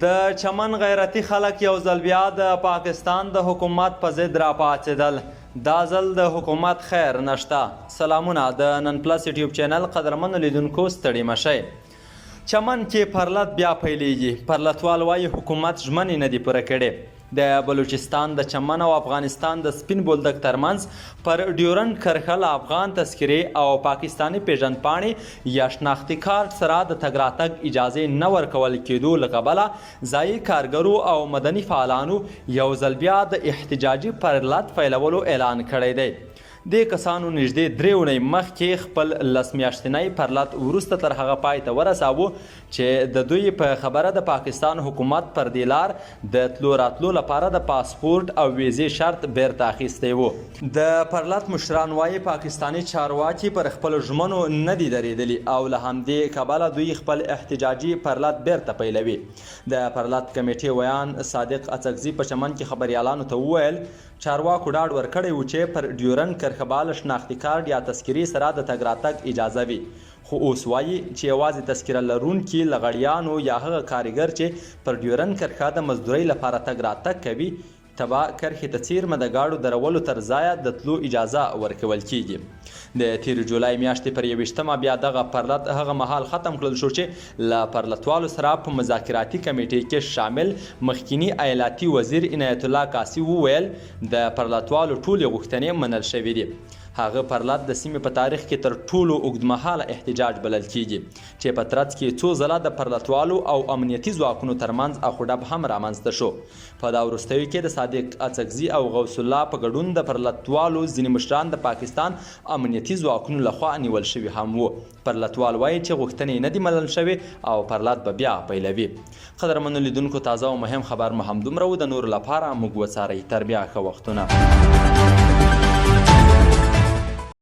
د چمن غیرتي خلک یو ځل بیا د پاکستان د حکومت په ضد راپاڅېدل. دا ځل د حکومت خیر نشته. سلامونه د نن پلس یوټیوب چینل قدرمنو لیدونکو ستړي مشئ. چمن کې پرلت بیا پیلیږي. پرلتوال وایي حکومت ژمنې نه دي پوره کړې. د بلوچستان د چمن او افغانستان د سپین بولدک ترمنځ پر ډیورنډ کرښه له افغان تذکرې او پاکستاني پیژندپاڼې یا شناختي کارت سره د تګ راتګ اجازې نه ورکول کېدو له کبله ځایي کارګرو او مدني فعالانو یو ځل بیا د احتجاجي پرلت پیلولو اعلان کړی دی. دې کسانو نږدې 3 اونۍ مخکې خپل 10 میاشتنی پرلت وروسته تر هغه پای ته ورساوه چې د دوی په خبره د پاکستان حکومت پر دې لار د تلو راتلو لپاره د پاسپورت او ویزې شرط بیرته اخیستی و. د پرلت مشران وایي پاکستاني چارواکي پر خپلو ژمنو نه دي درېدلي او له همدې کبله دوی خپل احتجاجي پرلت بیرته پیلوي. د پرلت کمیټې ویان صادق اڅکزي په چمن کې خبریالانو ته وویل چارواکو ډاډ ورکړی و چې پر ډیورنډ کرښه به له شناختي کارډ یا تذکرې سره د تګ راتګ اجازه وي، خو اوس وایي چې یوازې تذکره لرونکي لغړیانو یا هغه کارګر چې پر ډیورنډ کرښه د مزدورۍ لپاره تګ راتګ کوي ته به کرښې ته څیرمه د ګاډو درولو تر ځایه د تلو اجازه ورکول کیږي. د تیر جولای میاشتې پر 21مه بیا دغه پرلت هغه مهال ختم کړل شو چې له پرلتوالو سره په مذاکراتي کمیټې کې شامل مخکینی ایالتي وزیر عنایت الله کاسي وویل د پرلتوالو ټولې غوښتنې منل شوې دي. هغه پرلت د سیمې په تاریخ کې تر ټولو اوږدمهاله احتجاج بلل کیږي چې په ترڅ کې څو ځله د پرلتوالو او امنیتي ځواکونو ترمنځ اخوډب هم رامنځته شو. په دا وروستیو کې د صادق اڅکزي او غوث الله په ګډون د پرلتوالو ځینې مشران د پاکستان امنیتي ځواکونو لخوا نیول شوي هم وو. پرلتوال وایي چې غوښتنې نه دي منل شوې او پرلت به بیا پیلوي. قدرمنو لیدونکو تازه او مهم خبر مو همدومره و. د نورو لپاره موږ وڅارئ. تر بیا ښه وختونه.